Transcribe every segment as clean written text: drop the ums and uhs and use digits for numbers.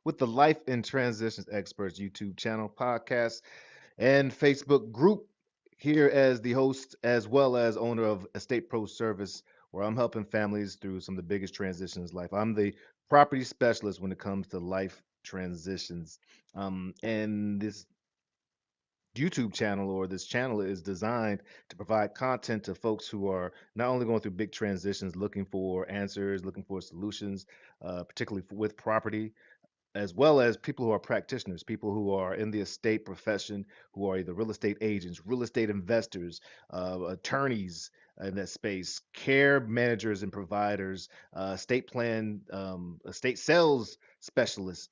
with the Life in Transitions Experts YouTube channel, podcast, and Facebook group. Here as the host, as well as owner of Estate Pro Service, where I'm helping families through some of the biggest transitions in life. I'm the property specialist when it comes to life transitions. And this YouTube channel or this channel is designed to provide content to folks who are not only going through big transitions, looking for answers, looking for solutions, particularly with property, as well as people who are practitioners, people who are in the estate profession, who are either real estate agents, real estate investors, attorneys in that space, care managers and providers, estate sales specialists,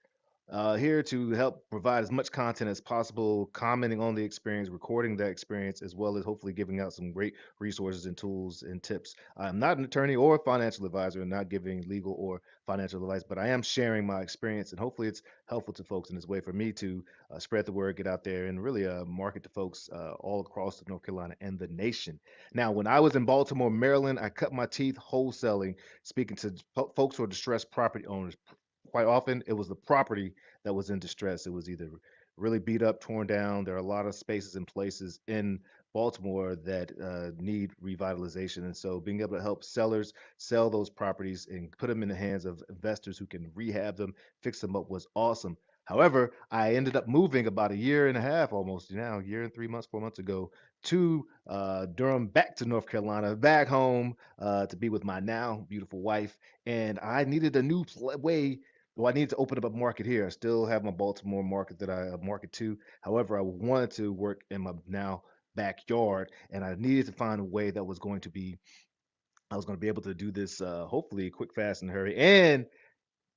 here to help provide as much content as possible, commenting on the experience, recording that experience, as well as hopefully giving out some great resources and tools and tips. I'm not an attorney or a financial advisor and not giving legal or financial advice, but I am sharing my experience and hopefully it's helpful to folks in this way for me to spread the word, get out there, and really market to folks all across North Carolina and the nation. Now, when I was in Baltimore, Maryland, I cut my teeth wholesaling, speaking to folks who are distressed property owners. Quite often, it was the property that was in distress. It was either really beat up, torn down. There are a lot of spaces and places in Baltimore that need revitalization. And so being able to help sellers sell those properties and put them in the hands of investors who can rehab them, fix them up was awesome. However, I ended up moving about a year and a half, almost now, a year and 3 months, 4 months ago, to Durham, back to North Carolina, back home to be with my now beautiful wife. And I needed a new way. Well, I needed to open up a market here. I still have my Baltimore market that I market to. However, I wanted to work in my now backyard, and I needed to find a way that was going to be I was going to be able to do this hopefully quick, fast, and hurry, and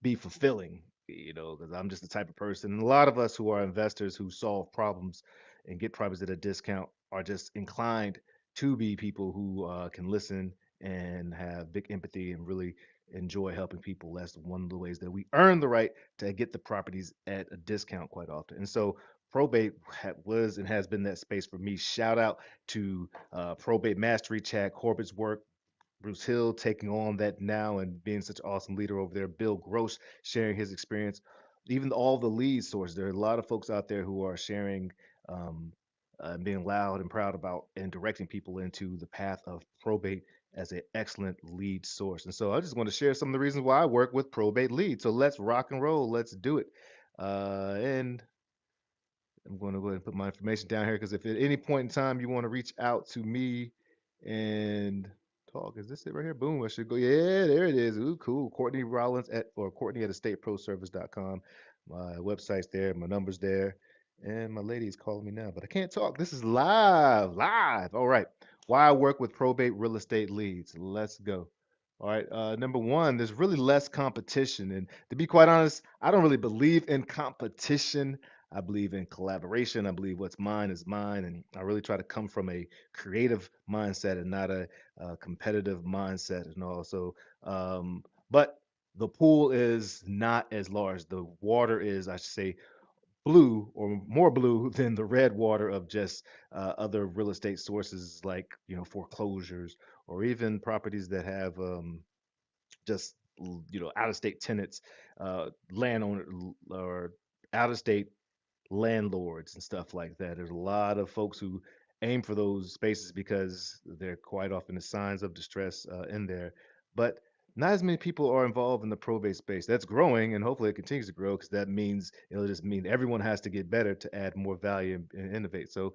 be fulfilling. Because I'm just the type of person, and a lot of us who are investors who solve problems and get problems at a discount are just inclined to be people who can listen and have big empathy and really enjoy helping people. That's one of the ways that we earn the right to get the properties at a discount quite often. And so probate was and has been that space for me. Shout out to Probate Mastery Chat, Corbett's work, Bruce Hill taking on that now and being such an awesome leader over there. Bill Gross sharing his experience. Even all the lead sources. There are a lot of folks out there who are sharing, um, being loud and proud about and directing people into the path of probate as an excellent lead source. And so I just want to share some of the reasons why I work with Probate Lead. So let's rock and roll. Let's do it. And I'm going to go ahead and put my information down here because if at any point in time you want to reach out to me and talk, is this it right here? Boom, I should go. Yeah, there it is. Ooh, cool. Courtney Rollins or Courtney at estateproservice.com. My website's there, my number's there, and my lady is calling me now, but I can't talk. This is live, live. All right. Why I work with probate real estate leads. Let's go. All right. Number one, there's really less competition. And to be quite honest, I don't really believe in competition. I believe in collaboration. I believe what's mine is mine. And I really try to come from a creative mindset and not a competitive mindset and all. So, but the pool is not as large. The water is, I should say, blue or more blue than the red water of just other real estate sources like foreclosures or even properties that have just out of state tenants, landowner or out of state landlords and stuff like that. There's a lot of folks who aim for those spaces because they're quite often the signs of distress in there. But not as many people are involved in the probate space. That's growing, and hopefully it continues to grow because that means it'll just mean everyone has to get better to add more value and innovate. So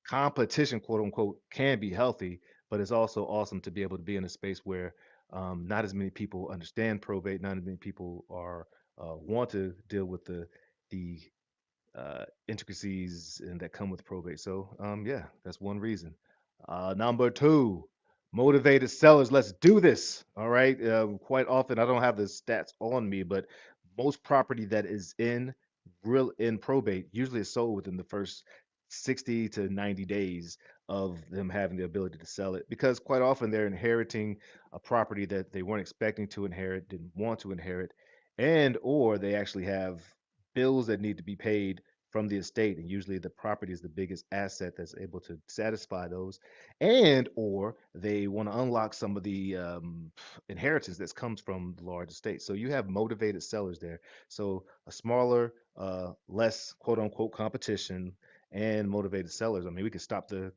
competition, quote unquote, can be healthy, but it's also awesome to be able to be in a space where not as many people understand probate, not as many people are want to deal with the intricacies and that come with probate. So, yeah, that's one reason. Number two, motivated sellers. Let's do this. All right. Quite often, I don't have the stats on me, but most property that is in probate usually is sold within the first 60 to 90 days of them having the ability to sell it because quite often they're inheriting a property that they weren't expecting to inherit, didn't want to inherit, and or they actually have bills that need to be paid from the estate, and usually the property is the biggest asset that's able to satisfy those, and or they want to unlock some of the inheritance that comes from the large estate. So you have motivated sellers there. So a smaller, less quote unquote competition and motivated sellers. I mean, we could stop the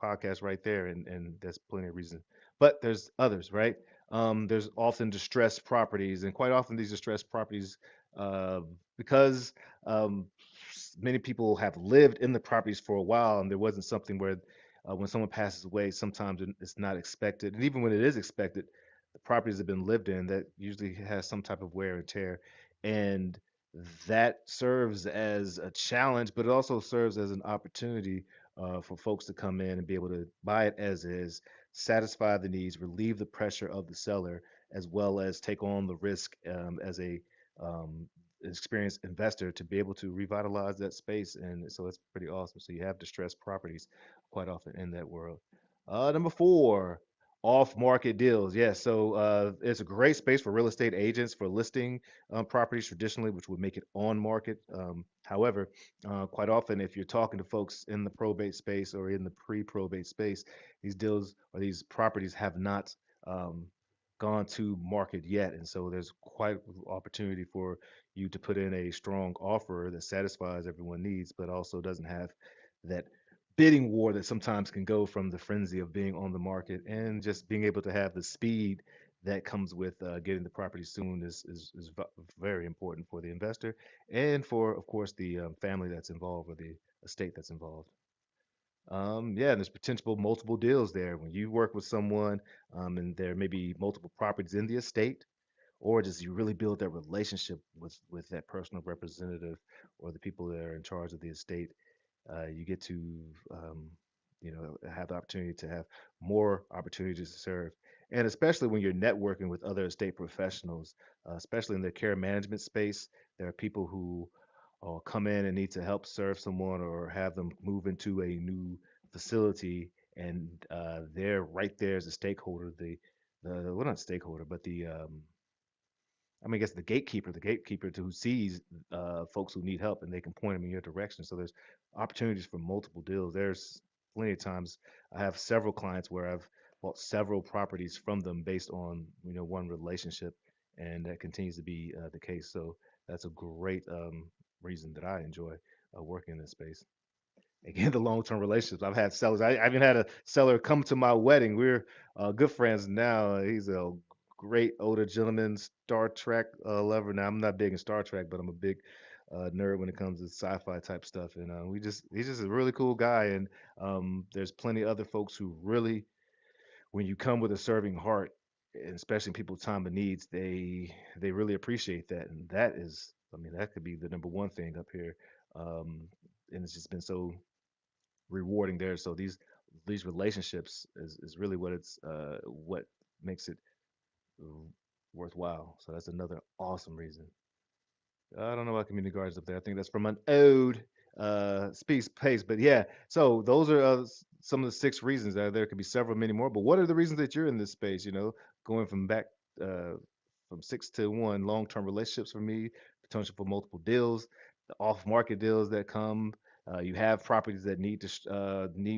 podcast right there, and there's plenty of reason. But there's others, right? There's often distressed properties, and quite often these distressed properties, uh, because um, many people have lived in the properties for a while, and there wasn't something where when someone passes away, sometimes it's not expected, and even when it is expected, the properties have been lived in. That usually has some type of wear and tear, and that serves as a challenge, but it also serves as an opportunity for folks to come in and be able to buy it as is, satisfy the needs, relieve the pressure of the seller, as well as take on the risk as a um, experienced investor to be able to revitalize that space. And so it's pretty awesome. So you have distressed properties quite often in that world. Number four, off-market deals. Yes, so it's a great space for real estate agents for listing properties traditionally, which would make it on market. However, quite often, if you're talking to folks in the probate space or in the pre-probate space, these deals or these properties have not um, gone to market yet, and so there's quite opportunity for you to put in a strong offer that satisfies everyone's needs, but also doesn't have that bidding war that sometimes can go from the frenzy of being on the market, and just being able to have the speed that comes with getting the property soon is very important for the investor and for, of course, the family that's involved or the estate that's involved. Yeah, and there's potential multiple deals there. When you work with someone, and there may be multiple properties in the estate, or just you really build that relationship with that personal representative or the people that are in charge of the estate, you get to um, have the opportunity to have more opportunities to serve, and especially when you're networking with other estate professionals, especially in the care management space. There are people who come in and need to help serve someone or have them move into a new facility, and they're right there as a stakeholder, the well, not stakeholder, but I mean, I guess the gatekeeper to who sees folks who need help, and they can point them in your direction. So there's opportunities for multiple deals. There's plenty of times I have several clients where I've bought several properties from them based on one relationship, and that continues to be the case. So that's a great reason that I enjoy working in this space. Again, the long-term relationships. I've had sellers. I even had a seller come to my wedding. We're good friends now. He's a great older gentleman, Star Trek lover. Now, I'm not big in Star Trek, but I'm a big nerd when it comes to sci-fi type stuff. And he's just a really cool guy. And there's plenty of other folks who really, when you come with a serving heart, and especially in people's time of needs, they really appreciate that. And that is, I mean, that could be the number one thing up here. Um, and it's just been so rewarding there. So these relationships is really what makes it worthwhile. So that's another awesome reason. I don't know about community gardens up there. I think that's from an ode speaks pace. But yeah, so those are some of the six reasons. There could be several, many more. But what are the reasons that you're in this space? Going uh, from six to one, long-term relationships for me, potential for multiple deals, the off-market deals that come. You have properties that need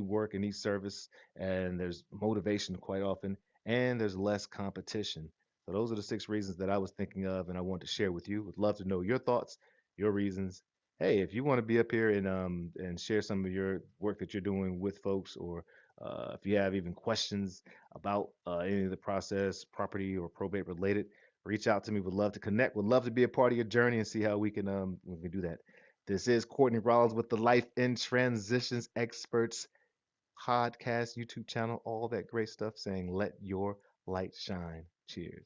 work and need service, and there's motivation quite often, and there's less competition. So those are the six reasons that I was thinking of, and I want to share with you. Would love to know your thoughts, your reasons. Hey, if you want to be up here and share some of your work that you're doing with folks, or if you have even questions about any of the process, property or probate related, reach out to me. Would love to connect. Would love to be a part of your journey and see how we can do that. This is Courtney Rollins with the Life in Transitions Experts podcast, YouTube channel, all that great stuff, saying let your light shine. Cheers.